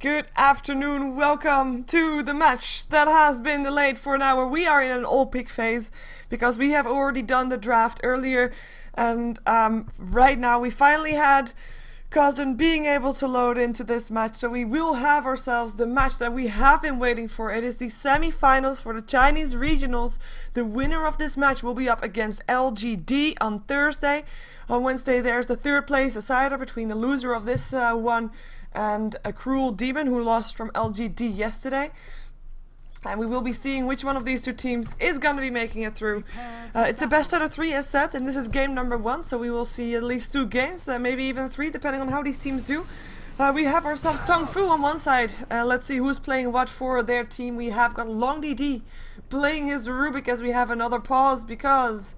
Good afternoon, welcome to the match that has been delayed for an hour. We are in an all pick phase because we have already done the draft earlier, and right now we finally had Cousin being able to load into this match, so we will have ourselves the match that we have been waiting for. It is the semi-finals for the Chinese regionals. The winner of this match will be up against LGD on Thursday. On Wednesday there's the third place decider between the loser of this one and a Cruel Demon who lost from LGD yesterday. And we will be seeing which one of these two teams is going to be making it through. It's a best out of 3 as said, and this is game number 1, so we will see at least 2 games, maybe even 3, depending on how these teams do. We have ourselves TongFu on one side. Let's see who's playing what for their team. We have got Long DD playing his Rubik as we have another pause because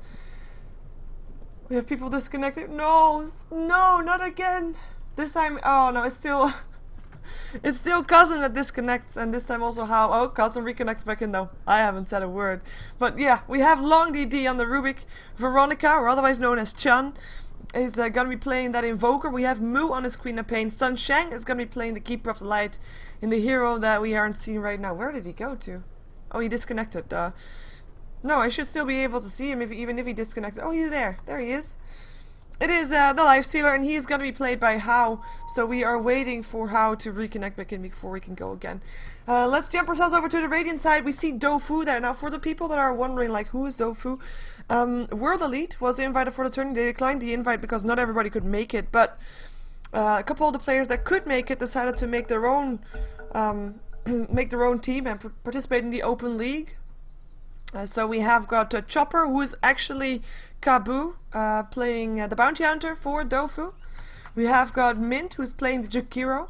we have people disconnected. No, not again. This time, oh no, it's still Cousin that disconnects, and this time also how, oh, Cousin reconnects back in though. I haven't said a word. But yeah, we have Long DD on the Rubik. Veronica, or otherwise known as Chun, is going to be playing that Invoker. We have Mu on his Queen of Pain. Sun Shang is going to be playing the Keeper of the Light in the hero that we aren't seeing right now. Where did he go to? Oh, he disconnected. No, I should still be able to see him even if he disconnected. Oh, he's there. There he is. It is the Lifestealer, and he's going to be played by Hao, so we are waiting for Hao to reconnect back in before we can go again. Let's jump ourselves over to the Radiant side. We see DouFu there. Now, for the people that are wondering, like, who is DouFu? World Elite was invited for the tournament. They declined the invite because not everybody could make it, but a couple of the players that could make it decided to make their own team and participate in the Open League. So we have got Chopper, who is actually Kabu, playing the Bounty Hunter for DouFu. We have got Mint, who's playing the Jakiro.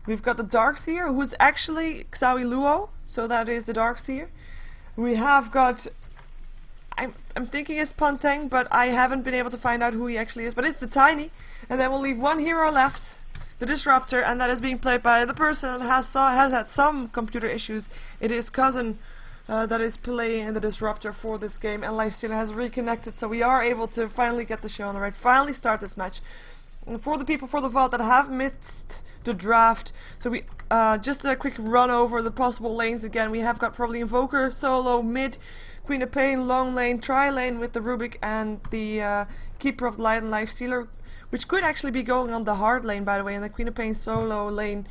We've got the Darkseer, who's actually Xiaoyi Luo, so that is the Darkseer. We have got, I'm thinking it's Panteng, but I haven't been able to find out who he actually is, but it's the Tiny. And then we'll leave one hero left, the Disruptor, and that is being played by the person that has had some computer issues. It is Cousin that is playing the Disruptor for this game, and Lifestealer has reconnected, so we are able to finally get the show on the right, finally start this match. And for the people for the vault that have missed the draft, so we just a quick run over the possible lanes again. We have got probably Invoker, Solo, Mid, Queen of Pain, Long Lane, Tri Lane with the Rubik, and the Keeper of the Light and Lifestealer, which could actually be going on the hard lane, by the way, and the Queen of Pain Solo lane.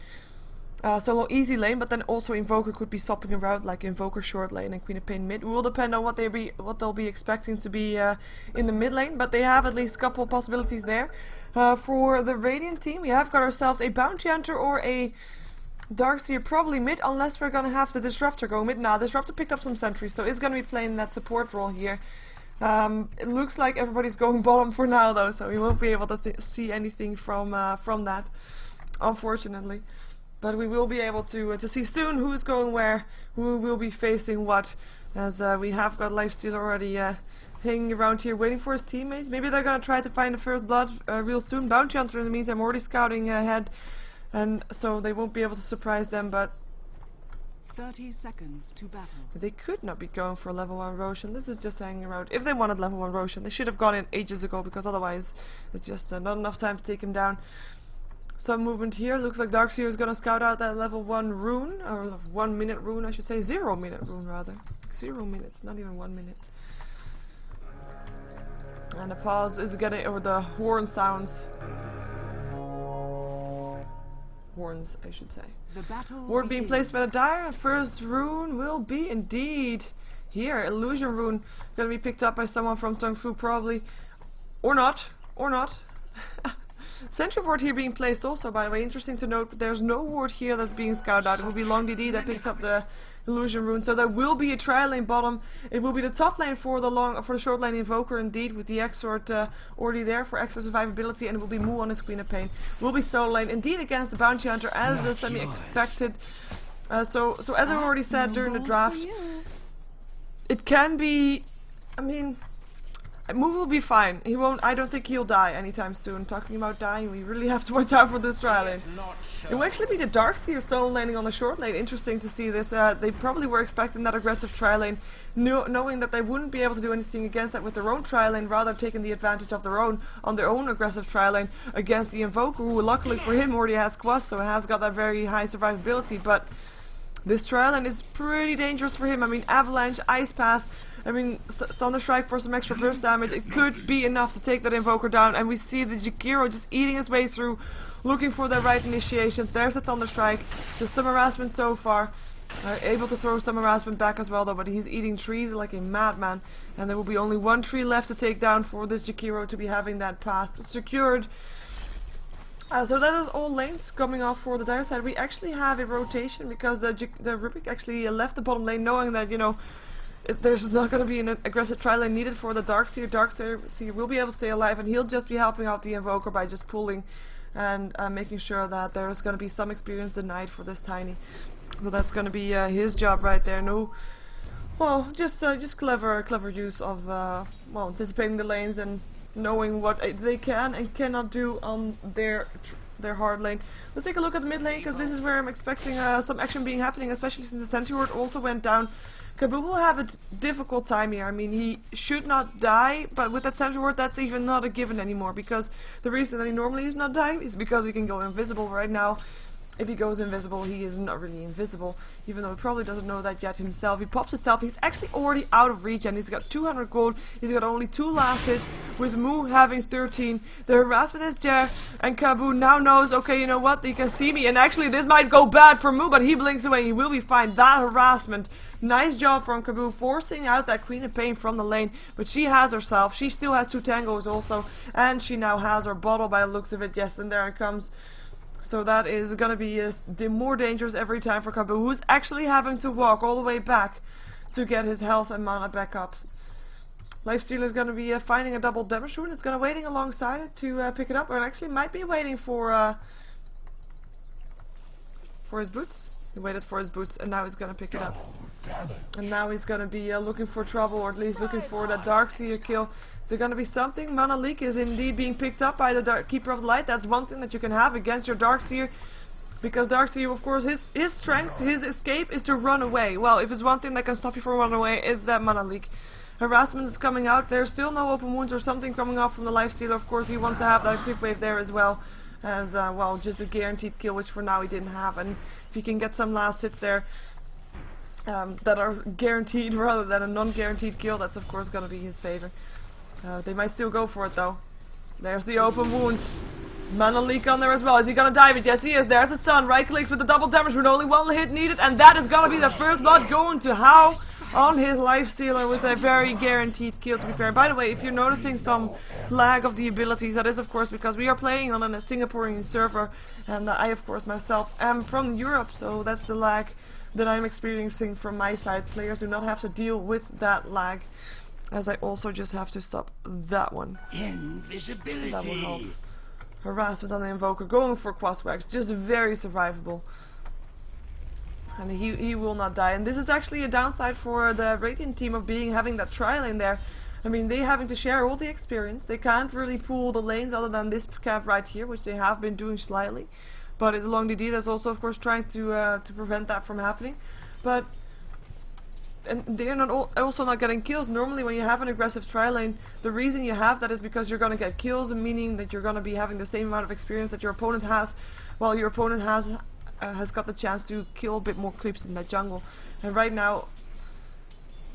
Solo easy lane, but then also Invoker could be swapping around, like Invoker short lane and Queen of Pain mid. It will depend on what they'll be expecting to be in the mid lane, but they have at least a couple of possibilities there. For the Radiant team, we have got ourselves a Bounty Hunter or a Darkseer, probably mid, unless we're gonna have the Disruptor go mid. Now, Disruptor picked up some sentries, so it's gonna be playing that support role here. It looks like everybody's going bottom for now, though, so we won't be able to see anything from that, unfortunately. But we will be able to see soon who's going where, who will be facing what, as we have got Lifestealer already hanging around here waiting for his teammates. Maybe they're going to try to find the first blood real soon. Bounty Hunter in the meantime already scouting ahead, and so they won't be able to surprise them, but 30 seconds to battle. They could not be going for level 1 Roshan. This is just hanging around. If they wanted level 1 Roshan, they should have gone in ages ago, because otherwise it's just not enough time to take him down. Some movement here. Looks like Darkseer is going to scout out that level 1 rune, or 1 minute rune I should say, 0 minute rune rather. 0 minutes, not even 1 minute. And the pause is getting, or the horn sounds. Horns, I should say. The battle Ward being placed by the Dire. First rune will be indeed here. Illusion rune going to be picked up by someone from TongFu probably. Or not. Or not. Sentry ward here being placed also, by the way. Interesting to note, but there's no ward here that's being scouted out. It will be Long DD that picks up the illusion rune. So there will be a tri lane bottom. It will be the top lane for the short lane Invoker indeed, with the Exort already there for extra survivability, and it will be Mu on his Queen of Pain. Will be solo lane indeed against the Bounty Hunter, as the semi-expected. So as I already said during the draft, it can be, I mean, Moo will be fine. He won't. I don't think he'll die anytime soon. Talking about dying, we really have to watch out for this trial lane. It will actually be the Darkseer stone laning on the short lane. Interesting to see this. They probably were expecting that aggressive trial lane, knowing that they wouldn't be able to do anything against that with their own trial lane, rather taking the advantage of their own on their own aggressive trial lane against the Invoker, who luckily for him already has Quest, so has got that very high survivability. But this trial lane is pretty dangerous for him. I mean, Avalanche, Ice Path, I mean, Thunderstrike for some extra burst damage. It could be enough to take that Invoker down, and we see the Jakiro just eating his way through, looking for the right initiation. There's the Thunderstrike. Just some harassment so far. Able to throw some harassment back as well though, but he's eating trees like a madman, and there will be only one tree left to take down for this Jakiro to be having that path secured. So that is all lanes coming off for the dire side. We actually have a rotation because the Rubik actually left the bottom lane knowing that, you know, there's not going to be an aggressive tri lane needed for the Darkseer. Darkseer will be able to stay alive, and he'll just be helping out the Invoker by just pulling and making sure that there's going to be some experience denied for this Tiny. So that's going to be his job right there. No, well, just clever use of well, anticipating the lanes and knowing what they can and cannot do on their hard lane. Let's take a look at the mid lane, because this is where I'm expecting some action being happening, especially since the Sentry Ward also went down. KaBuU will have a difficult time here. I mean, he should not die, but with that Sentry Ward, that's even not a given anymore, because the reason that he normally is not dying is because he can go invisible right now. If he goes invisible, he is not really invisible, even though he probably doesn't know that yet himself. He pops himself, he's actually already out of reach, and he's got 200 gold, he's got only 2 last hits, with Moo having 13. The harassment is there, and KaBuU now knows, okay, you know what, they can see me, and actually this might go bad for Moo, but he blinks away, he will be fine. That harassment, nice job from KaBuU, forcing out that Queen of Pain from the lane, but she has herself, she still has 2 tangos also, and she now has her bottle by the looks of it. Yes, and there it comes. So that is going to be more dangerous every time for KaBuU, who's actually having to walk all the way back to get his health and mana back up. Lifestealer is going to be finding a double damage rune. It's going to waiting alongside it to pick it up, or actually might be waiting for his boots. He waited for his boots, and now he's going to pick it up. And now he's going to be looking for trouble, or at least looking for that Darkseer kill. Is there going to be something? Mana Leak is indeed being picked up by the Keeper of the Light. That's one thing that you can have against your Darkseer, because Darkseer, of course, his strength, his escape is to run away. Well, if it's one thing that can stop you from running away, is that Mana Leak. Harassment is coming out. There's still no open wounds or something coming off from the Lifestealer. Of course, he wants to have that quick wave there as well, as well, just a guaranteed kill, which for now he didn't have. And if he can get some last hits there that are guaranteed rather than a non-guaranteed kill, that's of course going to be his favor. They might still go for it though. There's the open wounds. Mana Leak on there as well. Is he going to dive it? Yes, he is. There's a stun. Right clicks with the double damage with only 1 hit needed, and that is going to be the first blood going to How on his Lifestealer with a very guaranteed kill, to be fair. By the way, if you're noticing some lag of the abilities, that is of course because we are playing on a Singaporean server, and I of course myself am from Europe, so that's the lag that I'm experiencing from my side. Players do not have to deal with that lag, as I also just have to stop that one. Invisibility. That will help. Harassment on the Invoker, going for Quaswax, just very survivable. And he will not die. And this is actually a downside for the Radiant team of having that trial in there. I mean, they having to share all the experience. They can't really pool the lanes other than this camp right here, which they have been doing slightly. But it's along DD that's also, of course, trying to prevent that from happening. But and they're not also not getting kills. Normally when you have an aggressive tri lane, the reason you have that is because you're going to get kills, meaning that you're going to be having the same amount of experience that your opponent has, while your opponent has got the chance to kill a bit more creeps in that jungle. And right now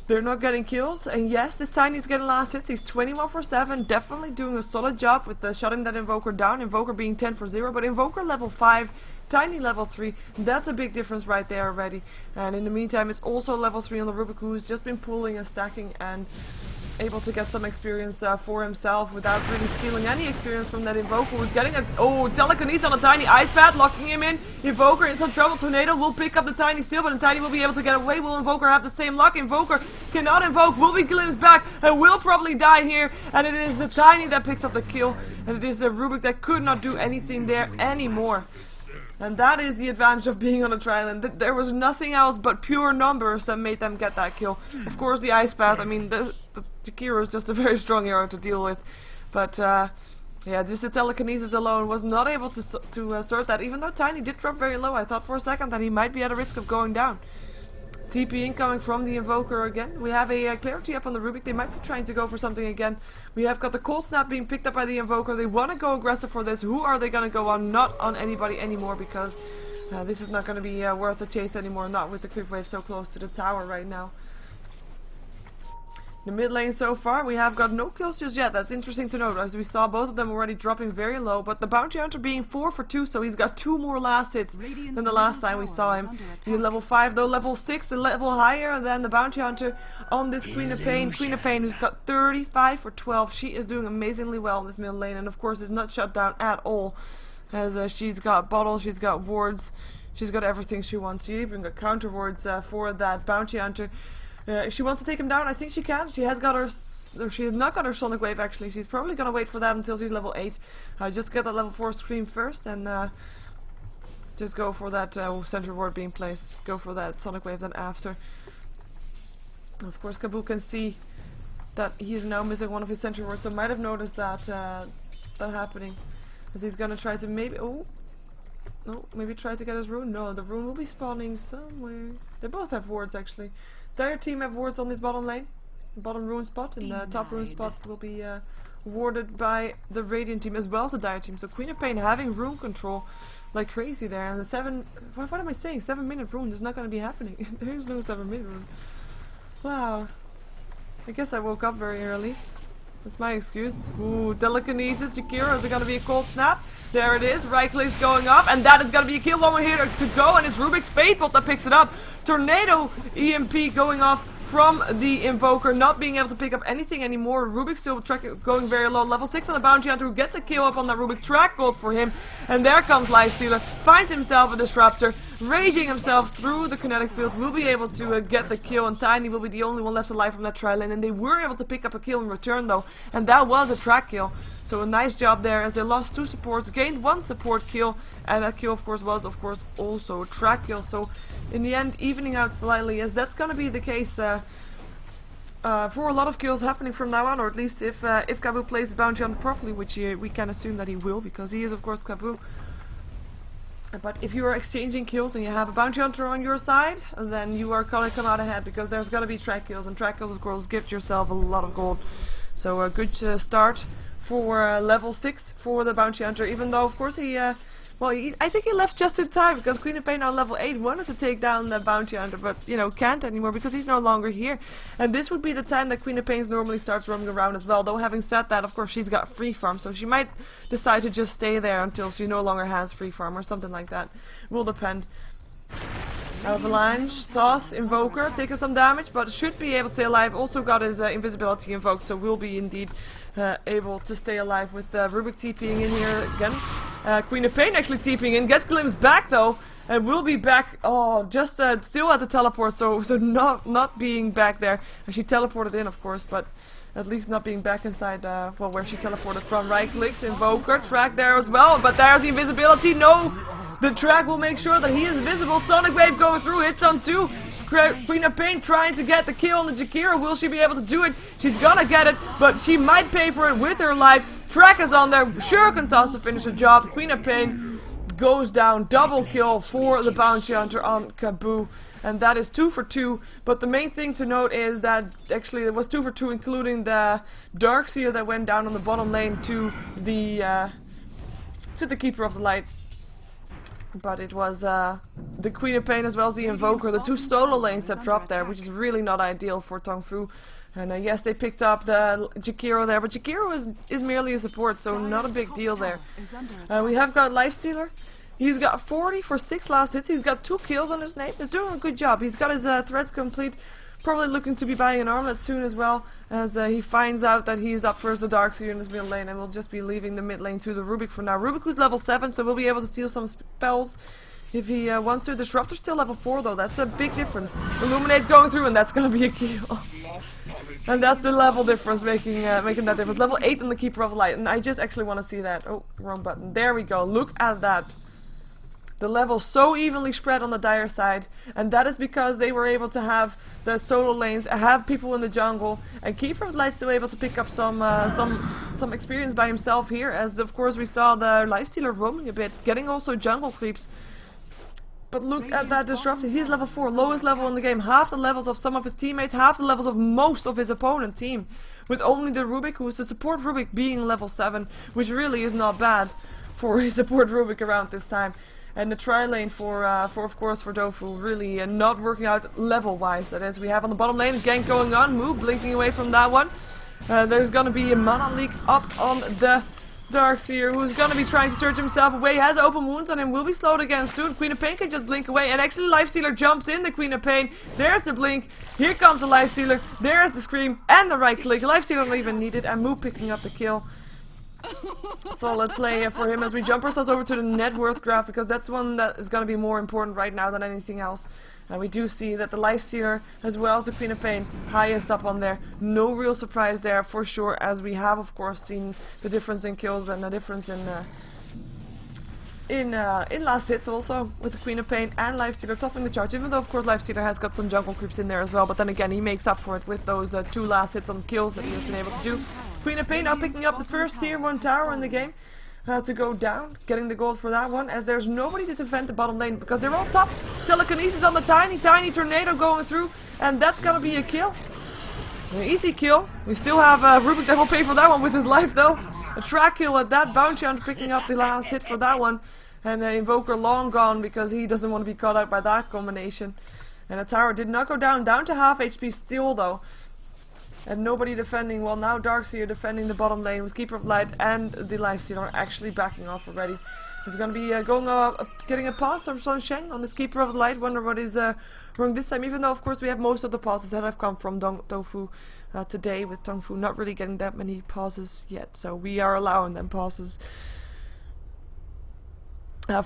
they're not getting kills, and yes, this Tiny's getting last hits. He's 21 for 7, definitely doing a solid job with shutting that Invoker down. Invoker being 10 for 0, but Invoker level 5, Tiny level 3, that's a big difference right there already. And in the meantime, it's also level 3 on the Rubik, who's just been pulling and stacking and able to get some experience for himself without really stealing any experience from that Invoker, who's getting a telekinesis on a Tiny Ice Pad, locking him in. Invoker in some trouble. Tornado will pick up the Tiny still, but the Tiny will be able to get away. Will Invoker have the same luck? Invoker cannot invoke, will be glimpsed back and will probably die here, and it is the Tiny that picks up the kill, and it is the Rubik that could not do anything there anymore. And that is the advantage of being on a tri-lane. There was nothing else but pure numbers that made them get that kill. Of course, the ice path, I mean, the Jakiro is just a very strong hero to deal with. But, yeah, just the telekinesis alone was not able to assert that. Even though Tiny did drop very low, I thought for a second that he might be at a risk of going down. TP incoming from the Invoker again. We have a clarity up on the Rubik. They might be trying to go for something again. We have got the Cold Snap being picked up by the Invoker. They want to go aggressive for this. Who are they going to go on? Not on anybody anymore, because this is not going to be worth the chase anymore. Not with the Quick Wave so close to the tower right now. The mid lane so far, we have got no kills just yet. That's interesting to note, as we saw both of them already dropping very low, but the Bounty Hunter being 4 for 2, so he's got 2 more last hits than the last time we saw him. He's level 5 though, level 6, a level higher than the Bounty Hunter on this Queen of Pain. Queen of Pain, who's got 35 for 12. She is doing amazingly well in this mid lane, and of course is not shut down at all, as she's got bottles, she's got wards, she's got everything she wants. She even got counter wards for that Bounty Hunter. If she wants to take him down, I think she can. She has got her... She has not got her Sonic Wave, actually. She's probably going to wait for that until she's level 8. Just get that level 4 Scream first, and just go for that center ward being placed. Go for that Sonic Wave then after. Of course, Kaboo can see that he is now missing one of his center wards, so might have noticed that that happening. As he's going to try to maybe... Oh! No, maybe try to get his rune. No, the rune will be spawning somewhere. They both have wards, actually. Their team have wards on this bottom lane, bottom rune spot, and the top rune spot will be warded by the Radiant team as well as the Dire team. So Queen of Pain having rune control like crazy there, and the what am I saying? 7-minute rune is not going to be happening. There's no 7-minute rune. Wow. I guess I woke up very early. That's my excuse. Ooh, telekinesis, Jakiro, is it going to be a Cold Snap? There it is, right click's going up, and that is going to be a kill. 1 more here to go, and it's Rubik's Fatebolt that picks it up. Tornado EMP going off from the Invoker, not being able to pick up anything anymore. Rubik still going very low. Level 6 on the Bounty Hunter, who gets a kill up on that Rubik. Track gold for him. And there comes Lifestealer. Finds himself a Disruptor. Raging himself through the kinetic field. Will be able to get the kill. And Tiny will be the only one left alive from that tri-lane. And they were able to pick up a kill in return though. And that was a track kill. So a nice job there, as they lost 2 supports. Gained 1 support kill. And that kill of course was also a track kill. So in the end, evening out slightly, as that's going to be the case for a lot of kills happening from now on, or at least if Kaboo plays the Bounty Hunter properly, which we can assume that he will, because he is of course Kaboo. But if you are exchanging kills and you have a Bounty Hunter on your side, then you are going to come out ahead, because there's going to be track kills, and track kills of course give yourself a lot of gold. So a good start for level 6 for the Bounty Hunter, even though of course he I think he left just in time, because Queen of Pain on level 8 wanted to take down the Bounty Hunter, but you know, can't anymore because he's no longer here. And this would be the time that Queen of Pain normally starts roaming around as well, though having said that, of course she's got free farm, so she might decide to just stay there until she no longer has free farm or something like that. Will depend. Avalanche, Toss, Invoker, taking some damage, but should be able to stay alive. Also got his invisibility invoked, so will be indeed able to stay alive with Rubik TPing in here again. Queen of Pain actually TPing in, gets glimpsed back though, and will be back. Oh, just still at the teleport, so not being back there. And she teleported in, of course, but at least not being back inside, well, where she teleported from. Right clicks, Invoker, track there as well, but there's the invisibility. No, the track will make sure that he is visible. Sonic Wave going through, hits on 2. Queen of Pain trying to get the kill on the Jakiro. Will she be able to do it? She's gonna get it, but she might pay for it with her life. Track is on there. Sure can toss to finish the job. Queen of Pain goes down. Double kill for the Bounty Hunter on Kaboo. And that is 2 for 2. But the main thing to note is that actually it was 2 for 2, including the Darkseer that went down on the bottom lane to the Keeper of the Light. But it was the Queen of Pain as well as the Invoker, the 2 solo lanes that dropped there, which is really not ideal for TongFu. And yes, they picked up the Jakiro there, but Jakiro is merely a support, so not a big deal there. We have got Lifestealer. He's got 40 for 6 last hits. He's got 2 kills on his name. He's doing a good job. He's got his threads complete. Probably looking to be buying an armlet soon as well, as he finds out that he's up first the Darkseer in his mid lane, and will just be leaving the mid lane to the Rubik for now. Rubik who's level 7, so we'll be able to steal some spells if he wants to. Disruptor's still level 4 though, that's a big difference. Illuminate going through, and that's going to be a kill. And that's the level difference, making that difference. Level 8 in the Keeper of the Light, and I just actually want to see that. Oh, wrong button. There we go, look at that. the levels so evenly spread on the Dire side, and that is because they were able to have the solo lanes, have people in the jungle, and Keeper of Light still able to pick up some experience by himself here, as of course we saw the Lifestealer roaming a bit, getting also jungle creeps. But look at that Disruptor, he's level 4, lowest level in the game, half the levels of some of his teammates, half the levels of most of his opponent team, with only the Rubik, who is the support Rubik, being level 7, which really is not bad for his support Rubik around this time. And the tri-lane for of course for DouFu really not working out level-wise. That is, we have on the bottom lane gank going on, Moo blinking away from that one. There's gonna be a mana leak up on the Darkseer, who's gonna be trying to search himself away, has open wounds on him, will be slowed again soon. Queen of Pain can just blink away, and actually Lifestealer jumps in the Queen of Pain. There's the blink, here comes the Lifestealer, there's the scream, and the right click. Lifestealer not even needed, and Moo picking up the kill. Solid play for him as we jump ourselves over to the net worth graph, because that's one that is going to be more important right now than anything else. And we do see that the Lifestealer as well as the Queen of Pain highest up on there. No real surprise there for sure, as we have of course seen the difference in kills and the difference in last hits also, with the Queen of Pain and Lifestealer topping the charts, even though of course Lifestealer has got some jungle creeps in there as well, but then again he makes up for it with those 2 last hits on kills that he has been able to do. Queen of Pain now picking up the first tier 1 tower in the game to go down, getting the gold for that one, as there's nobody to defend the bottom lane because they're all top. Telekinesis on the tiny tornado going through, and that's gonna be a kill. An easy kill. We still have Rubik that will pay for that one with his life though. A track kill at that, Bounty Hunter picking up the last hit for that one, and the Invoker long gone because he doesn't want to be caught out by that combination. And the tower did not go down to half HP still though. And nobody defending, well now Darkseer defending the bottom lane with Keeper of Light and the Lifestealer actually backing off already. He's going to be getting a pass from Sunshine on this Keeper of Light. Wonder what is wrong this time, even though of course we have most of the passes that have come from DouFu today, with TongFu not really getting that many passes yet, so we are allowing them passes.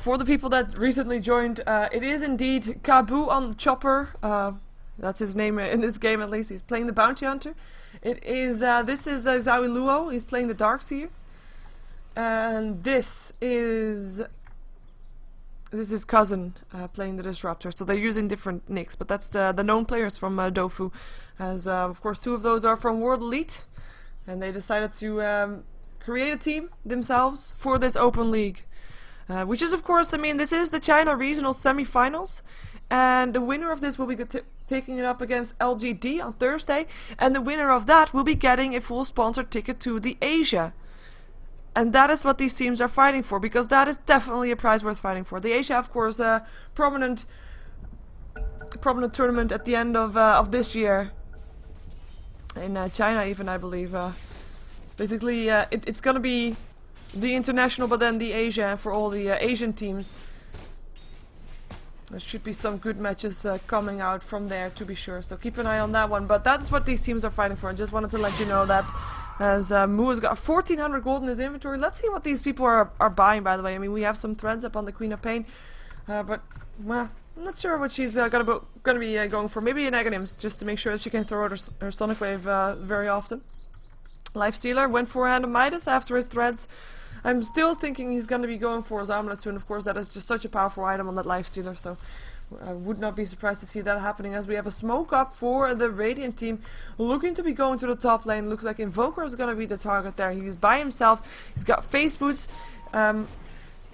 For the people that recently joined, it is indeed Kabu on Chopper. That's his name in this game at least. He's playing the Bounty Hunter. It is this is Zawi Luo. He's playing the Darkseer, and this is Cousin playing the Disruptor. So they're using different nicks, but that's the known players from DouFu. As of course 2 of those are from World Elite, and they decided to create a team themselves for this open league. Which is of course, I mean, this is the China regional semi-finals, and the winner of this will be taking it up against LGD on Thursday, and the winner of that will be getting a full sponsored ticket to the Asia. And that is what these teams are fighting for, because that is definitely a prize worth fighting for. The Asia, of course, a prominent tournament at the end of this year in China, even I believe. Basically, it's going to be the international, but then the Asia for all the Asian teams. There should be some good matches coming out from there, to be sure, so keep an eye on that one. But that's what these teams are fighting for. I just wanted to let you know that, as Moo has got 1400 gold in his inventory. Let's see what these people are buying, by the way. I mean, we have some threads up on the Queen of Pain, but well, I'm not sure what she's gonna be going for. Maybe an Aghanims, just to make sure that she can throw out her Sonic Wave very often. Lifestealer went for Hand of Midas after his threads. I'm still thinking he's going to be going for his Amulet soon. Of course, that is just such a powerful item on that Lifestealer, so I would not be surprised to see that happening, as we have a smoke up for the Radiant team looking to be going to the top lane. Looks like Invoker is going to be the target there. He's by himself. He's got face boots. Yeah,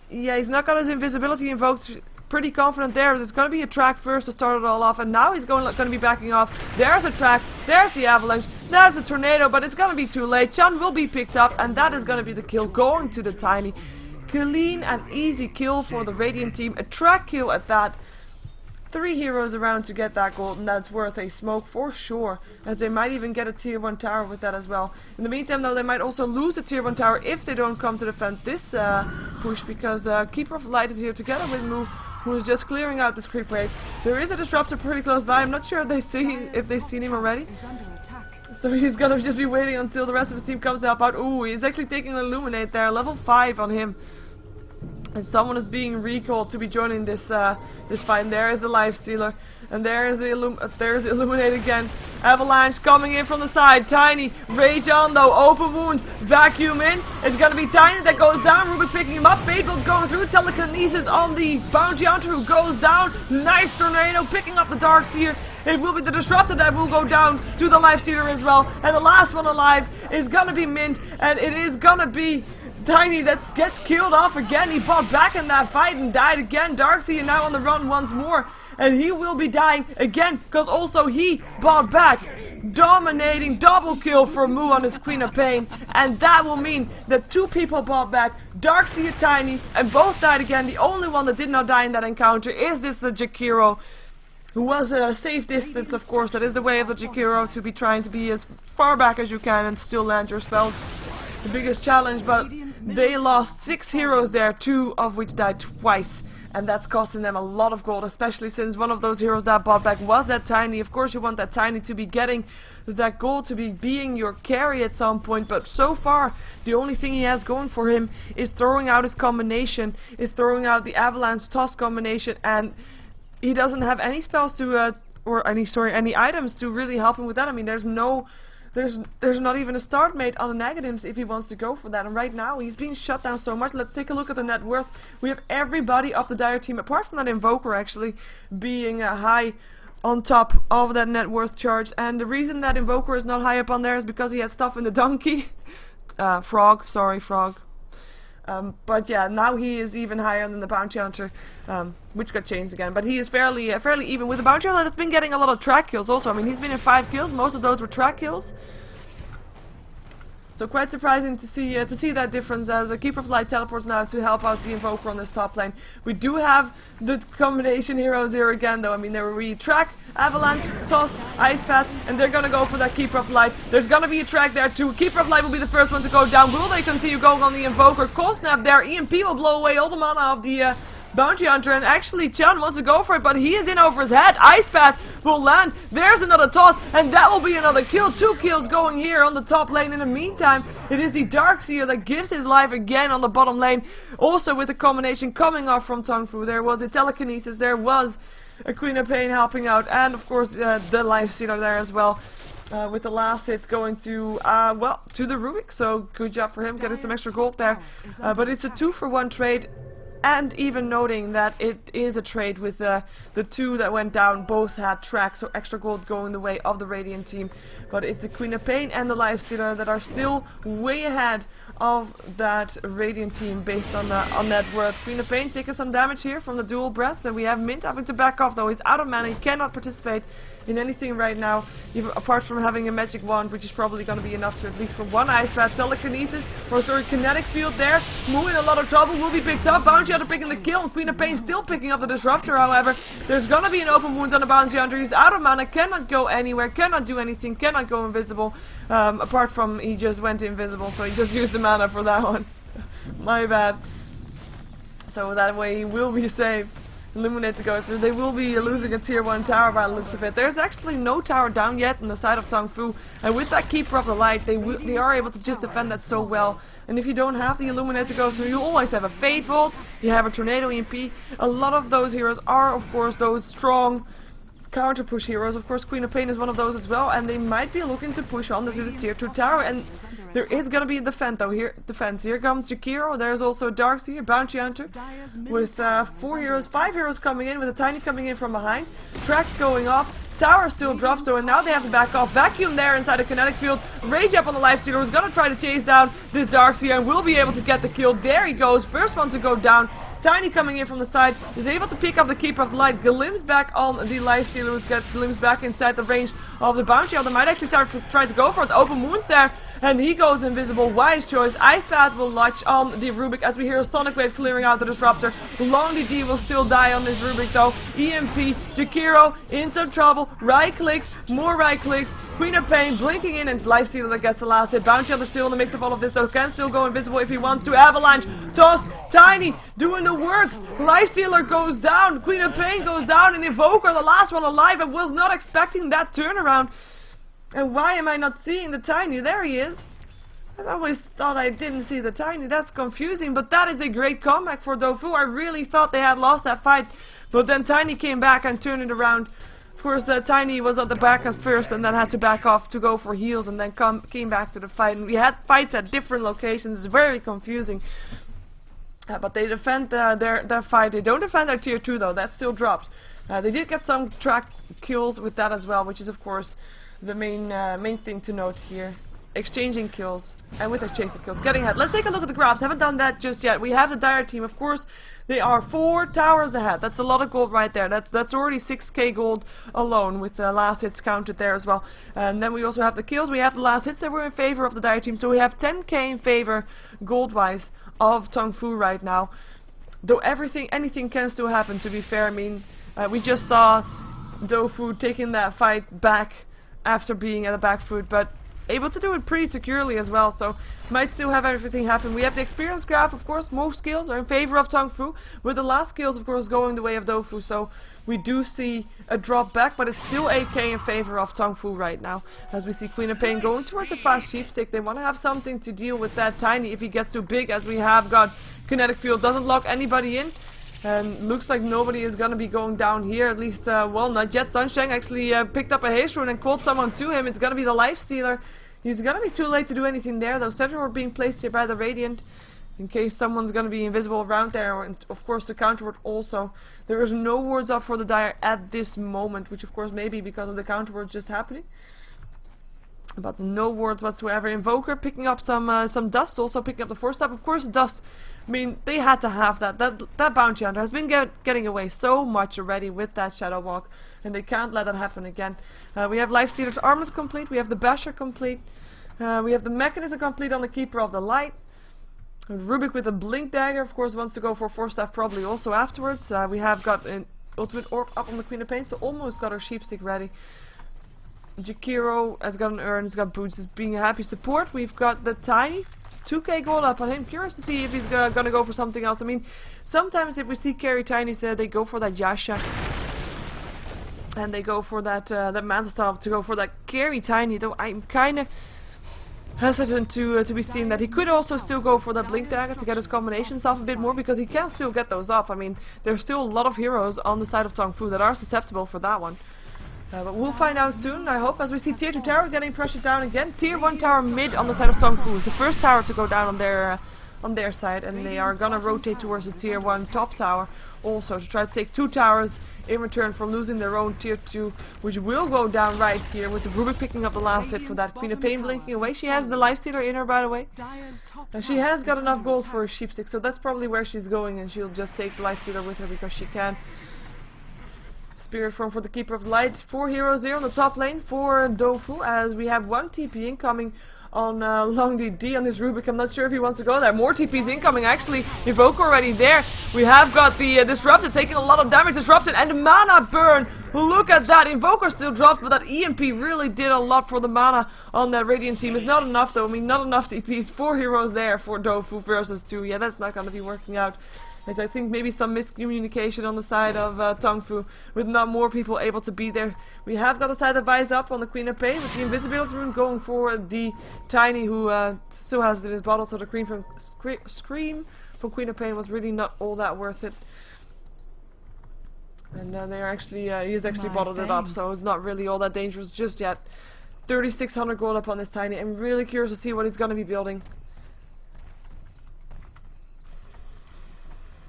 he's not got his invisibility invoked. Pretty confident there. There's going to be a track first to start it all off, and now he's going to be backing off. There's a track, there's the avalanche, there's a tornado, but it's going to be too late. Chun will be picked up, and that is going to be the kill, going to the Tiny. Clean and easy kill for the Radiant team, a track kill at that. 3 heroes around to get that gold, and that's worth a smoke for sure, as they might even get a tier 1 tower with that as well. In the meantime though, they might also lose a tier 1 tower if they don't come to defend this push, because Keeper of Light is here together with Moo, who is just clearing out this creep wave. There is a Disruptor pretty close by. I'm not sure if they've seen him already. So he's gonna just be waiting until the rest of his team comes to help out. Ooh, he's actually taking an Illuminate there, level 5 on him. And someone is being recalled to be joining this this fight. And there is the Life Stealer, and there's the Illuminate again. Avalanche coming in from the side. Tiny, Rage on though, open wounds, vacuum in. It's gonna be Tiny that goes down. Rubik picking him up. Fabled going through. Telekinesis on the Bounty Hunter who goes down. Nice tornado picking up the Darkseer. It will be the Disruptor that will go down to the Life Stealer as well. And the last one alive is gonna be Mint, and it is gonna be Tiny that gets killed off again. He fought back in that fight and died again. Darkseer now on the run once more, and he will be dying again because also he bought back. Dominating double kill for Moo on his Queen of Pain, and that will mean that 2 people bought back. Darkseer, Tiny, and both died again. The only one that did not die in that encounter is this Jakiro, who was a safe distance, of course. That is the way of the Jakiro, to be trying to be as far back as you can and still land your spells. The biggest challenge, but they lost 6 heroes there, 2 of which died twice, and that's costing them a lot of gold, especially since one of those heroes that bought back was that Tiny. Of course you want that Tiny to be getting that gold, to be being your carry at some point, but so far the only thing he has going for him is throwing out his combination, is throwing out the Avalanche Toss combination, and he doesn't have any spells to, any items to really help him with that. I mean, there's not even a start mate on the negatives if he wants to go for that, and right now he's being shut down so much. Let's take a look at the net worth. We have everybody of the Dire team, apart from that Invoker actually, being high on top of that net worth charge, and the reason that Invoker is not high up on there is because he had stuff in the donkey. Frog. But yeah, now he is even higher than the Bounty Hunter, which got changed again. But he is fairly even with the Bounty Hunter that's been getting a lot of track kills also. I mean, he's been in 5 kills, most of those were track kills. So quite surprising to see that difference, as a Keeper of Light teleports now to help out the Invoker on this top lane. We do have the combination heroes here again though. I mean, they were really track, Avalanche, Toss, Ice Path, and they're gonna go for that Keeper of Light. There's gonna be a track there too. Keeper of Light will be the first one to go down. Will they continue going on the Invoker? Cold Snap there. EMP will blow away all the mana of the Bounty Hunter, and actually Chan wants to go for it, but he is in over his head. Ice Path will land. There's another toss, and that will be another kill. 2 kills going here on the top lane. In the meantime, it is the Darkseer that gives his life again on the bottom lane. Also with the combination coming off from TongFu. There was a Telekinesis, there was a Queen of Pain helping out, and of course the Life Stealer there as well. With the last hits going to, to the Rubik, so good job for him, getting some extra gold there. But it's a 2-for-1 trade. And even noting that it is a trade with the 2 that went down, both had tracks, so extra gold going the way of the Radiant team. But it's the Queen of Pain and the Life Stealer that are still way ahead of that Radiant team based on net worth. Queen of Pain taking some damage here from the dual breath, and we have Mint having to back off though. He's out of mana, he cannot participate in anything right now, even apart from having a magic wand, which is probably going to be enough to at least for 1 Ice Path. Telekinesis, or sorry, Kinetic Field there. Moo in a lot of trouble, will be picked up. Bounty Hunter picking the kill, and Queen of Pain still picking up the Disruptor, however. There's going to be an open wound on the Bounty Hunter. He's out of mana, cannot go anywhere, cannot do anything, cannot go invisible. Apart from he just went invisible, so he just used the mana for that one. My bad. So that way he will be safe. Illuminate to go through. They will be losing a tier 1 tower by the looks of it. There's actually no tower down yet on the side of TongFu, and with that Keeper of the Light, they are able to just defend that so well. And if you don't have the Illuminate to go through, you always have a Fate Bolt, you have a Tornado EMP. A lot of those heroes are, of course, those strong counter push heroes. Of course, Queen of Pain is one of those as well, and they might be looking to push on to the tier 2 tower, and there is going to be a defense though. Here comes Jakiro. There's also Darkseer, Bounty Hunter, with 4 heroes, 5 heroes coming in, with a Tiny coming in from behind. Tracks going off. Tower still drops, so and now they have to back off. Vacuum there inside the Kinetic Field. Rage up on the Life Stealer, who's going to try to chase down this Darkseer and will be able to get the kill. There he goes, first one to go down. Tiny coming in from the side, is able to pick up the Keeper of the Light, glimpse back on the Life Stealer, who gets glimpse back inside the range of the Bounty Hunter. They might actually try to go for it. Open wounds there, and he goes invisible. Wise choice. Ice Path will latch on the Rubik as we hear a Sonic Wave clearing out the Disruptor. Lonely D will still die on this Rubik though. EMP, Jakiro in some trouble. Right clicks, more right clicks. Queen of Pain blinking in, and Life Stealer that gets the last hit. Bounty Hunter still in the mix of all of this though. Can still go invisible if he wants to. Avalanche, Toss, Tiny doing the works. Life Stealer goes down. Queen of Pain goes down, and Invoker, the last one alive. I was not expecting that turnaround. And why am I not seeing the Tiny? There he is. I always thought I didn't see the Tiny. That's confusing, but that is a great comeback for DouFu. I really thought they had lost that fight, but then Tiny came back and turned it around. Of course, Tiny was at the back at first and then had to back off to go for heals and then came back to the fight. And we had fights at different locations. It's very confusing. But they defend their fight. They don't defend their tier 2 though. That still dropped. They did get some track kills with that as well, which is of course the main thing to note here. Exchanging kills, and with exchanging kills, getting ahead. Let's take a look at the graphs. Haven't done that just yet. We have the Dire team, of course. They are 4 towers ahead. That's a lot of gold right there. That's already 6k gold alone, with the last hits counted there as well. And then we also have the kills. We have the last hits that were in favor of the Dire team. So we have 10k in favor, gold-wise, of TongFu right now. Though anything can still happen. To be fair, I mean, we just saw DouFu taking that fight back after being at the back foot, but able to do it pretty securely as well, so might still have everything happen. We have the experience graph, of course. Most skills are in favor of TongFu, with the last skills of course going the way of DouFu, so we do see a drop back, but it's still 8k in favor of TongFu right now. As we see Queen of Pain going towards a fast sheepstick. They want to have something to deal with that Tiny if he gets too big, as we have got kinetic field, doesn't lock anybody in. And looks like nobody is going to be going down here, at least, well, not yet. Sunshine actually picked up a haste rune and called someone to him. It's going to be the Lifestealer. He's going to be too late to do anything there, though. Sentry ward being placed here by the Radiant, in case someone's going to be invisible around there. And of course the counter ward also. There is no wards up for the Dire at this moment, which of course may be because of the counter ward just happening. But no wards whatsoever. Invoker picking up some dust, also picking up the 4-step. Of course dust, I mean, they had to have that. That bounty hunter has been getting away so much already with that Shadow Walk, and they can't let that happen again. We have Lifestealer's armlet complete, we have the Basher complete, we have the Mechanism complete on the Keeper of the Light. Rubik with a Blink Dagger, of course, wants to go for 4-step probably also afterwards. We have got an Ultimate Orb up on the Queen of Pain, so almost got our Sheepstick ready. Jakiro has got an urn, has got boots, is being a happy support. We've got the Tiny, 2k gold up on him. Curious to see if he's gonna go for something else. I mean, sometimes if we see carry Tinies, they go for that Yasha, and they go for that Manta Staff to go for that carry Tiny. Though I'm kind of hesitant to be seen that he could also still go for that Blink Dagger to get his combinations off a bit more, because he can still get those off. I mean, there's still a lot of heroes on the side of TongFu that are susceptible for that one. But we'll find out soon, I hope, as we see tier 2 tower getting pressured down again. Tier 1 tower mid on the side of TongFu is the first tower to go down on their side, and they are gonna rotate towards the tier 1 top tower also to try to take 2 towers in return for losing their own tier 2, which will go down right here with the Rubik picking up the last hit for that Queen of Pain blinking away. She has the Lifestealer in her, by the way, and she has got enough goals for a Sheepstick, so that's probably where she's going, and she'll just take the Lifestealer with her because she can. Spirit Form for the Keeper of the Light. 4 heroes here on the top lane for DouFu, as we have 1 TP incoming on Long DD on this Rubik. I'm not sure if he wants to go there. More TPs incoming, actually. Evoke already there. We have got the Disrupted taking a lot of damage. Disrupted and the mana burn. Look at that. Invoker still dropped, but that EMP really did a lot for the mana on that Radiant team. It's not enough though. I mean, not enough TPs. 4 heroes there for DouFu versus 2. Yeah, that's not going to be working out. As I think maybe some miscommunication on the side of TongFu, with not more people able to be there. We have got the side of Vice up on the Queen of Pain, with the Invisibility Rune going for the Tiny, who still has it in his bottle, so the Scream from Queen of Pain was really not all that worth it. And they are actually, he has actually bottled it up, so it's not really all that dangerous just yet. 3,600 gold up on this Tiny. I'm really curious to see what he's going to be building.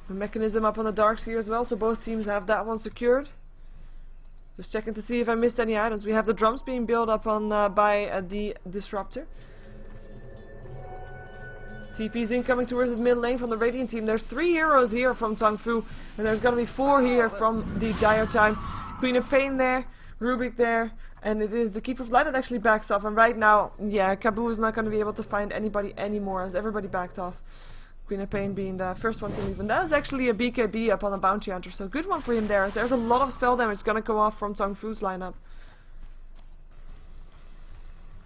The Mechanism up on the Darks here as well, so both teams have that one secured. Just checking to see if I missed any items. We have the drums being built up on by the Disruptor. TP's incoming towards his mid lane from the Radiant team. There's 3 heroes here from TongFu, and there's gonna be 4 here from the Dire time. Queen of Pain there, Rubik there, and it is the Keeper of Light that actually backs off. And right now, yeah, Kabu is not gonna be able to find anybody anymore, as everybody backed off. Queen of Pain being the first one to leave, and that is actually a BKB up on a Bounty Hunter, so good one for him there. There's a lot of spell damage gonna go off from TongFu's lineup.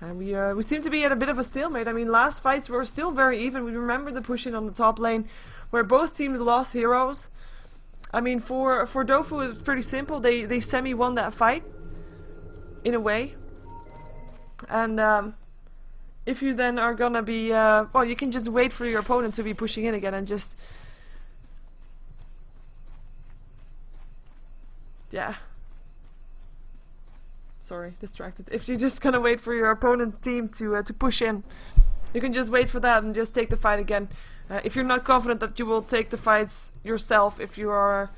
And we seem to be at a bit of a stalemate. I mean, last fights were still very even. We remember the pushing on the top lane, where both teams lost heroes. I mean, for DouFu it's pretty simple. They semi-won that fight, in a way. And if you then are gonna be, well, you can just wait for your opponent to be pushing in again and just, yeah. Sorry, distracted. If you're just gonna wait for your opponent team to push in, you can just wait for that and just take the fight again. If you're not confident that you will take the fights yourself, if you are,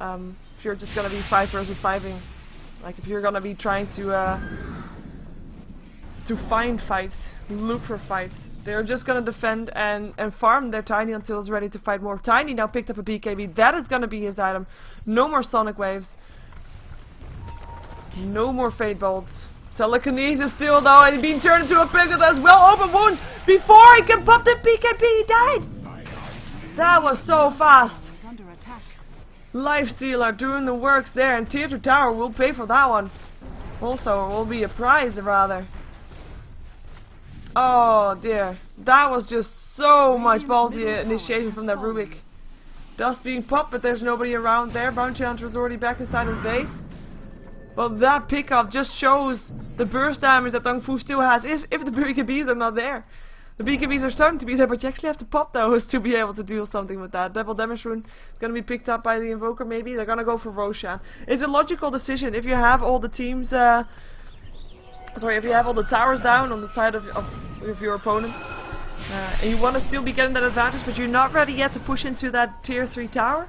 if you're just gonna be 5 versus 5ing, like if you're gonna be trying to find fights, look for fights, they're just gonna defend and farm their Tiny until it's ready to fight more. Tiny now picked up a BKB. That is gonna be his item. No more Sonic Waves. No more Fate Bolts. Telekinesis still though, and he's being turned into a piglet as well. Open wounds before he can pop the BKB. He died. That was so fast. Lifestealer doing the works there, and Tier 2 Tower will pay for that one. Also, it will be a prize rather. Oh dear, that was just so much ballsy initiation from that Rubik. Dust being popped, but there's nobody around there. Bounty Hunter is already back inside his base. Well, that pickup just shows the burst damage that TongFu still has if the BKBs are not there. The BKBs are starting to be there, but you actually have to pop those to be able to do something with that. Double damage rune is going to be picked up by the Invoker maybe. They're going to go for Roshan. It's a logical decision. If you have all the teams, if you have all the towers down on the side of your opponents, and you want to still be getting that advantage, but you're not ready yet to push into that Tier 3 tower,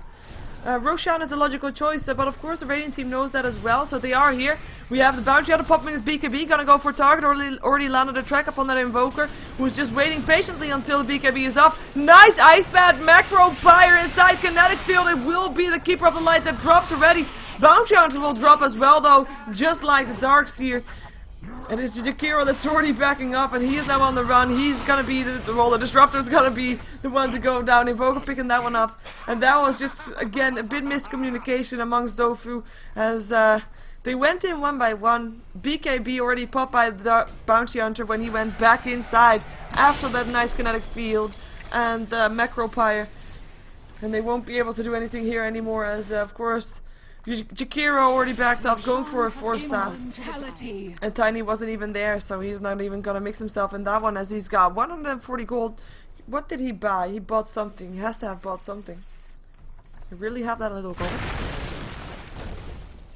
Roshan is a logical choice, but of course the Radiant team knows that as well, so they are here. We have the Bounty Hunter popping his BKB, gonna go for target, already landed a track up on that Invoker, who's just waiting patiently until the BKB is up. Nice Ice Bat Macro Fire inside Kinetic Field. It will be the Keeper of the Light that drops already. Bounty Hunter will drop as well though, just like the Darkseer. And it's Jakiro that's already backing up, and he is now on the run. He's gonna be the Disruptor is gonna be the one to go down. Invoker picking that one up, and that was just again a bit miscommunication amongst DouFu as they went in one by one. BKB already popped by the Bounty Hunter when he went back inside after that nice kinetic field and Macropire, and they won't be able to do anything here anymore as of course. Jakiro already backed up, going for a 4-staff. And Tiny wasn't even there, so he's not even gonna mix himself in that one as he's got 140 gold. What did he buy? He bought something. He has to have bought something. You really have that little gold?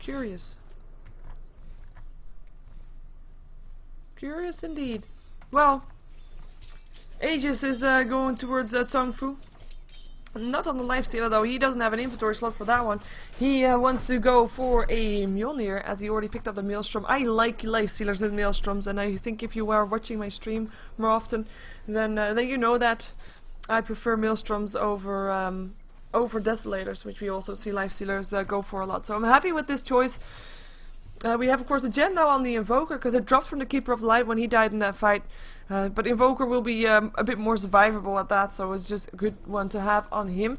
Curious. Curious indeed. Well, Aegis is going towards TongFu. Not on the Lifestealer though, he doesn't have an inventory slot for that one. He wants to go for a Mjolnir as he already picked up the Maelstrom. I like Lifestealers and Maelstroms, and I think if you are watching my stream more often, then you know that I prefer Maelstroms over Desolators, which we also see Lifestealers go for a lot. So I'm happy with this choice. We have of course a gem now on the Invoker because it dropped from the Keeper of the Light when he died in that fight. But Invoker will be a bit more survivable at that, so it's just a good one to have on him.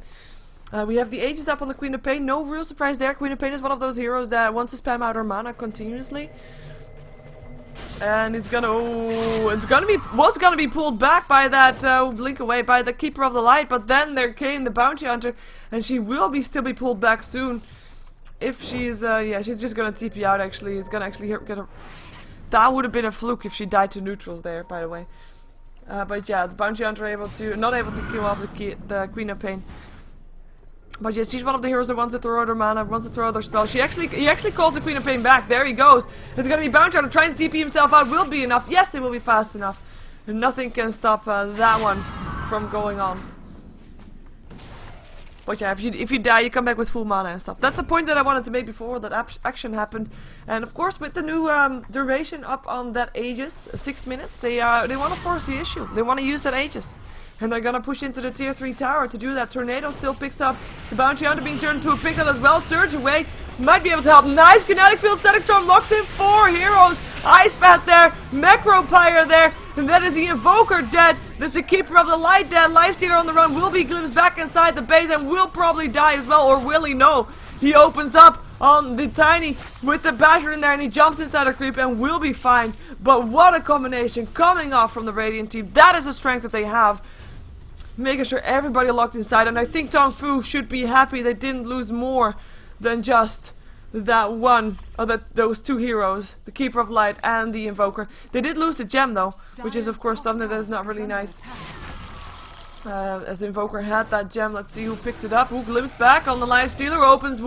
We have the Aegis up on the Queen of Pain. No real surprise there. Queen of Pain is one of those heroes that wants to spam out her mana continuously. And was gonna be pulled back by that blink away by the Keeper of the Light, but then there came the Bounty Hunter, and she will still be pulled back soon. If she's yeah, she's just gonna TP out actually. It's gonna actually get her. That would have been a fluke if she died to neutrals there, by the way. But yeah, the Bounty Hunter not able to kill off the Queen of Pain. But yeah, she's one of the heroes that wants to throw out her mana, wants to throw out her spell. He actually calls the Queen of Pain back. There he goes. It's gonna be Bounty Hunter trying to TP himself out. Will be enough. Yes, it will be fast enough. And nothing can stop that one from going on. But yeah, if you die, you come back with full mana and stuff. That's the point that I wanted to make before that action happened. And of course, with the new duration up on that Aegis, 6 minutes, they want to force the issue. They want to use that Aegis. And they're going to push into the Tier 3 tower to do that. Tornado still picks up the Bounty Hunter being turned into a piglet as well. Surge away. Might be able to help. Nice Kinetic Field. Static Storm locks in 4 heroes. Ice Bat there. Macropire there. And that is the Invoker dead. There's the Keeper of the Light dead. Lifestealer on the run. Will be glimpsed back inside the base and will probably die as well. Or will he? No. He opens up on the Tiny with the Basher in there and he jumps inside a creep and will be fine. But what a combination coming off from the Radiant team. That is the strength that they have. Making sure everybody locked inside. And I think TongFu should be happy they didn't lose more than just that one, or those two heroes, the Keeper of Light and the Invoker. They did lose the gem though, which is of course something that is not really nice. As the Invoker had that gem, let's see who picked it up. Who glimpsed back on the Lifestealer, open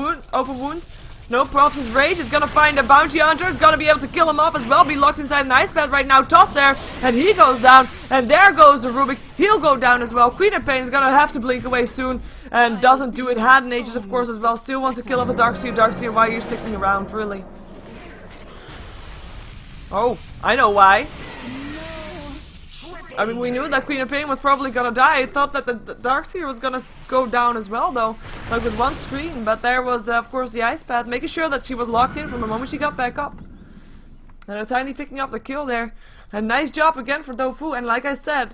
wounds. No props, his rage is gonna find a bounty hunter, is gonna be able to kill him off as well, be locked inside an ice pad right now, tossed there, and he goes down, and there goes the Rubik, he'll go down as well. Queen of Pain is gonna have to blink away soon, and doesn't do it. Had an Aegis of course as well, still wants to kill off the Darkseer, why are you sticking around, really? Oh, I know why. I mean, we knew that Queen of Pain was probably gonna die. I thought that the Darkseer was gonna go down as well, though, like with one screen. But there was, of course, the ice pad, making sure that she was locked in from the moment she got back up. And a Tiny picking up the kill there. And nice job again for DouFu. And like I said,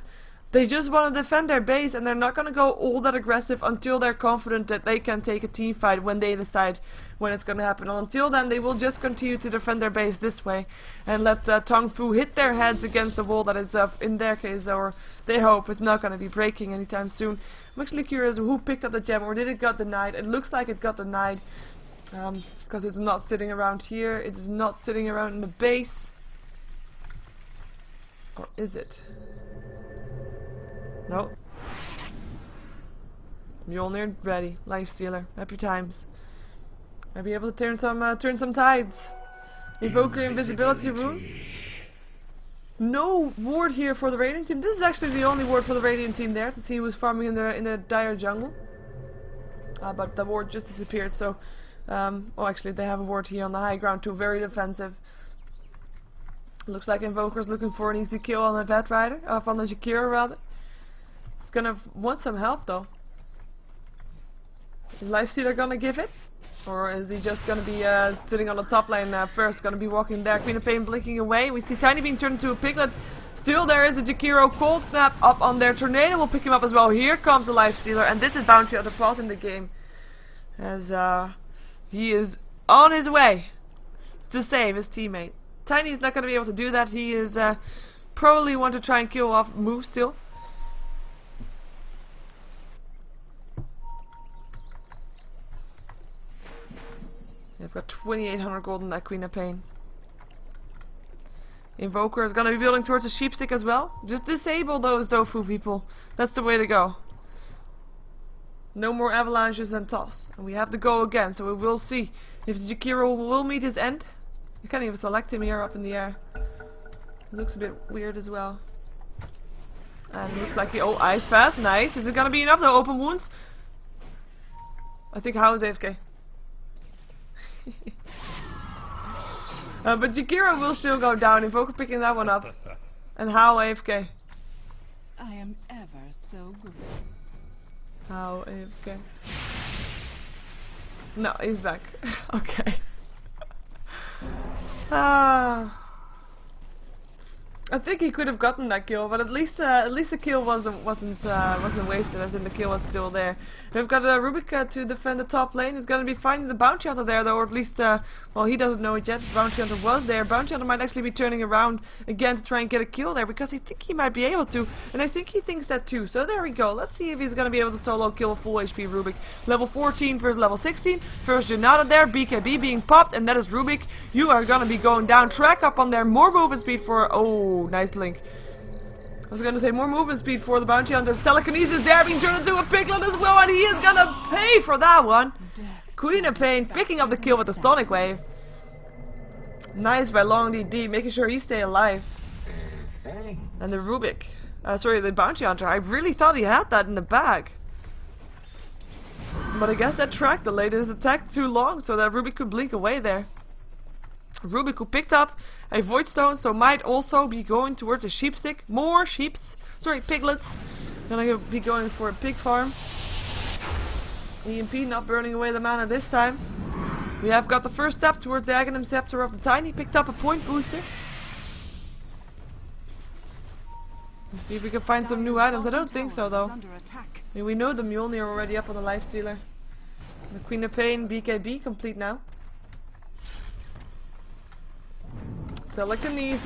they just want to defend their base, and they're not gonna go all that aggressive until they're confident that they can take a team fight when they decide when it's gonna happen. And until then, they will just continue to defend their base this way and let TongFu hit their heads against the wall that is, in their case, or they hope, is not gonna be breaking anytime soon. I'm actually curious who picked up the gem, or did it got denied? It looks like it got denied because it's not sitting around here. It is not sitting around in the base, or is it? No. Mjolnir ready. Lifestealer. Happy times. I'll be able to turn some tides. Invoker invisibility rune. No ward here for the Radiant team. This is actually the only ward for the Radiant team there, to see who's farming in the dire jungle. But the ward just disappeared, so oh, actually they have a ward here on the high ground too, very defensive. Looks like Invoker's looking for an easy kill on the Vet Rider, on the Jakiro rather. He's gonna want some help though. Is Lifestealer gonna give it? Or is he just gonna be sitting on the top lane first, gonna be walking there? Queen of Pain blinking away. We see Tiny being turned into a piglet. Still there is a Jakiro. Cold Snap up on there. Tornado will pick him up as well. Here comes the Lifestealer, and this is Bounty at the pause in the game. As he is on his way to save his teammate. Tiny is not gonna be able to do that. He is probably want to try and kill off Move still. They've got 2,800 gold in that Queen of Pain. Invoker is going to be building towards a sheepstick as well. Just disable those DouFu people. That's the way to go. No more avalanches and toss. And we have to go again, so we will see if Jakiro will meet his end. You can't even select him here up in the air. It looks a bit weird as well. And it looks like oh, ice path, nice. Is it going to be enough though? Open wounds? I think how is AFK? But Jakiro will still go down. Invoker picking that one up. And how AFK? I am ever so good. How AFK? No, he's back. Okay. I think he could have gotten that kill, but at least the kill wasn't wasted, as in the kill was still there. We've got Rubik to defend the top lane. He's going to be finding the Bounty Hunter there, though, or at least, well, he doesn't know it yet. The Bounty Hunter was there. Bounty Hunter might actually be turning around again to try and get a kill there, because he thinks he might be able to, and I think he thinks that too. So there we go. Let's see if he's going to be able to solo kill a full HP Rubik. Level 14 versus level 16. First Junata there, BKB being popped, and that is Rubik. You are going to be going down. Track up on there. More movement speed for, oh, nice blink. I was going to say more movement speed for the Bounty Hunter. Telekinesis there being turned into a piglet as well, and he is going to pay for that one. Queen of Pain picking up the kill with the Sonic Wave. Nice by Long DD, making sure he stay alive. And the Rubik, sorry, the Bounty Hunter, I really thought he had that in the bag. But I guess that track delayed his attack too long, so that Rubik could blink away there. Rubik who picked up a Void Stone, so might also be going towards a sheepstick. More piglets. Gonna be going for a pig farm. EMP not burning away the mana this time. We have got the first step towards the Aghanim Scepter of the Tiny. Picked up a point booster. Let's see if we can find some new items. I don't think so though. I mean, we know the Mjolnir already up on the Lifestealer. The Queen of Pain BKB complete now. Telekinesis,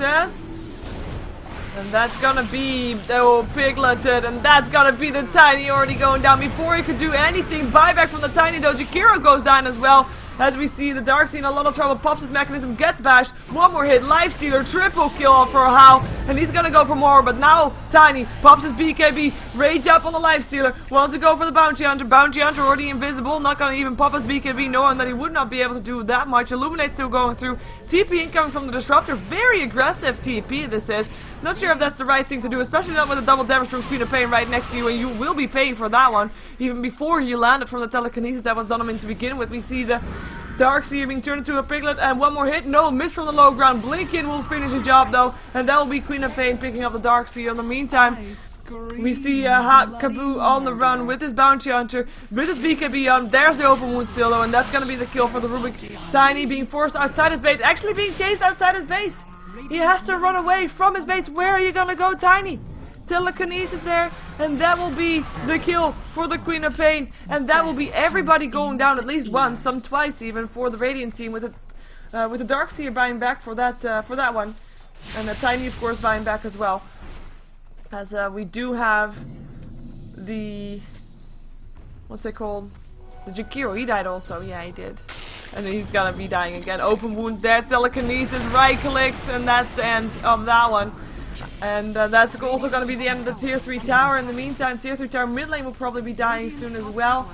and that's gonna be the old pigleted, and that's gonna be the Tiny already going down before he could do anything. Buyback from the Tiny though. Jakiro goes down as well. as we see the Darkseid in a lot of trouble. Pops his mechanism, gets bashed. One more hit, Lifestealer, triple kill for Hal, and he's gonna go for more, but now Tiny pops his BKB, rage up on the Lifestealer, wants to go for the Bounty Hunter. Bounty Hunter already invisible, not gonna even pop his BKB, knowing that he would not be able to do that much. Illuminate still going through. TP incoming from the Disruptor, very aggressive TP this is. Not sure if that's the right thing to do, especially not with a double damage from Queen of Pain right next to you, and you will be paying for that one, even before you landed from the telekinesis that was done on him to begin with. We see the Darkseid being turned into a piglet, and one more hit, no, miss from the low ground. Blinkin will finish the job though, and that will be Queen of Pain picking up the Darkseid. In the meantime, we see Kaboo on the run with his Bounty Hunter, with his BKB on. There's the open wound still though, and that's gonna be the kill for the Rubik. Tiny being forced outside his base, actually being chased outside his base. He has to run away from his base. Where are you gonna go, Tiny? Telekinesis there, and that will be the kill for the Queen of Pain, and that will be everybody going down at least once, some twice even, for the Radiant team, with the Darkseid buying back for that one, and the Tiny of course buying back as well, as we do have the, what's it called? The Jakiro, he died also. Yeah, he did. And he's gonna be dying again. Open wounds there, telekinesis, right clicks, and that's the end of that one. And that's also gonna be the end of the tier 3 tower. In the meantime, tier 3 tower mid lane will probably be dying soon as well,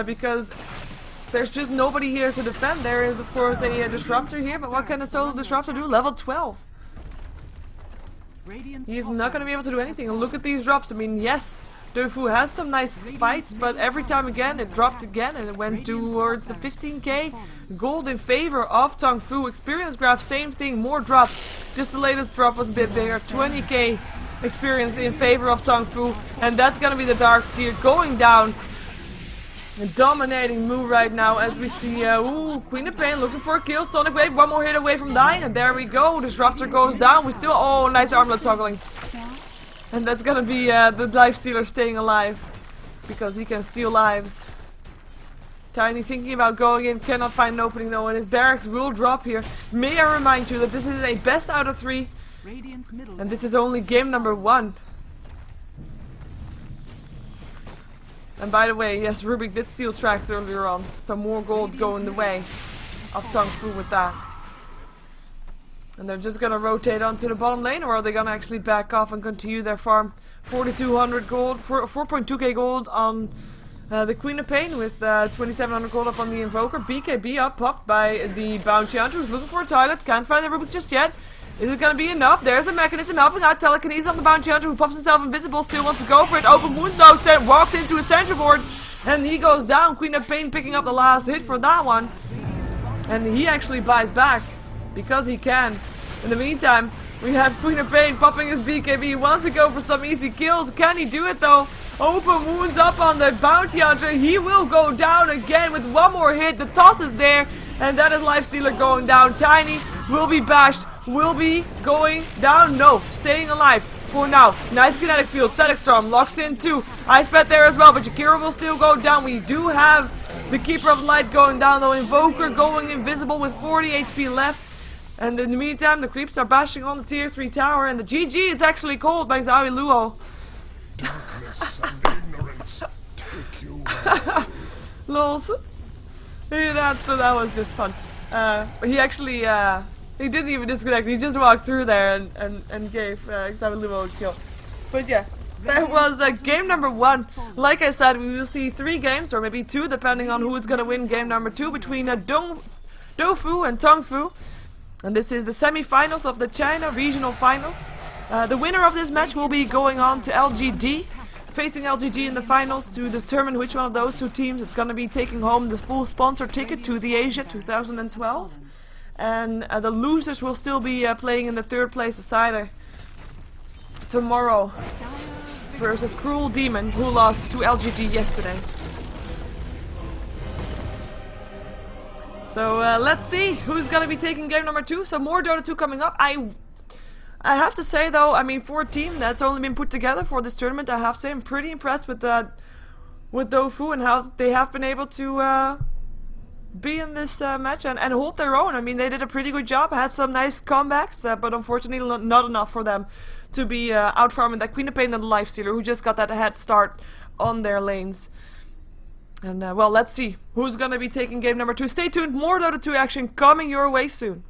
because there's just nobody here to defend. There is of course a disruptor here, but what can a solo disruptor do? Level 12. He's not gonna be able to do anything. And look at these drops. I mean, yes, DouFu has some nice fights, but every time again it dropped again, and it went towards the 15k gold in favor of TongFu. Experience graph, same thing, more drops. Just the latest drop was a bit bigger, 20k experience in favor of TongFu, and that's gonna be the Darkseid going down. A dominating move right now, as we see Queen of Pain looking for a kill. Sonic Wave, one more hit away from dying, and there we go. Disruptor goes down. We still, oh, nice armlet toggling. And that's gonna be the Lifestealer staying alive, because he can steal lives. Tiny thinking about going in, cannot find an opening though, and his barracks will drop here. May I remind you that this is a best out of 3, and this is only game number 1. And by the way, yes, Rubik did steal tracks earlier on, so more gold going the way of TongFu with that. And they're just gonna rotate onto the bottom lane, or are they gonna actually back off and continue their farm? 4,200 gold, 4.2k gold on the Queen of Pain, with 2,700 gold up on the Invoker. BKB up, popped by the Bounty Hunter, who's looking for a toilet. Can't find the Rubik just yet. Is it gonna be enough? There's a mechanism helping out. Telekinesis on the Bounty Hunter, who pops himself invisible, still wants to go for it. Open wounds though, walks into a center board, and he goes down. Queen of Pain picking up the last hit for that one. And he actually buys back, because he can. In the meantime, we have Queen of Pain popping his BKB. He wants to go for some easy kills. Can he do it though? Open wounds up on the Bounty Hunter. He will go down again with one more hit. The toss is there, and that is Lifestealer going down. Tiny will be bashed, will be going down. No, staying alive for now. Nice kinetic field. Static Storm locks in too. Ice Pet there as well, but Jakiro will still go down. We do have the Keeper of Light going down though. Invoker going invisible with 40 HP left. And in the meantime, the creeps are bashing on the tier 3 tower, and the GG is actually called by Zowie Luo. Lols. Yeah, that was just fun. He actually, he didn't even disconnect. He just walked through there and gave Zowie Luo a kill. But yeah, that was game number 1. Like I said, we will see 3 games, or maybe 2, depending on who is going to win game number 2, between DouFu and TongFu. And this is the semi-finals of the China Regional Finals. The winner of this match will be going on to LGD, facing LGD in the finals to determine which one of those 2 teams is going to be taking home the full sponsor ticket to the Asia 2012. And the losers will still be playing in the 3rd place decider tomorrow versus Cruel Demon, who lost to LGD yesterday. So let's see who's gonna be taking game number 2. So more Dota 2 coming up. I have to say though, I mean, for a team that's only been put together for this tournament, I have to say I'm pretty impressed with DouFu and how they have been able to be in this match and hold their own. I mean, they did a pretty good job. Had some nice comebacks, but unfortunately not enough for them to be outfarming that Queen of Pain and the Lifestealer, who just got that head start on their lanes. And well, let's see who's gonna be taking game number 2. Stay tuned, more Dota 2 action coming your way soon.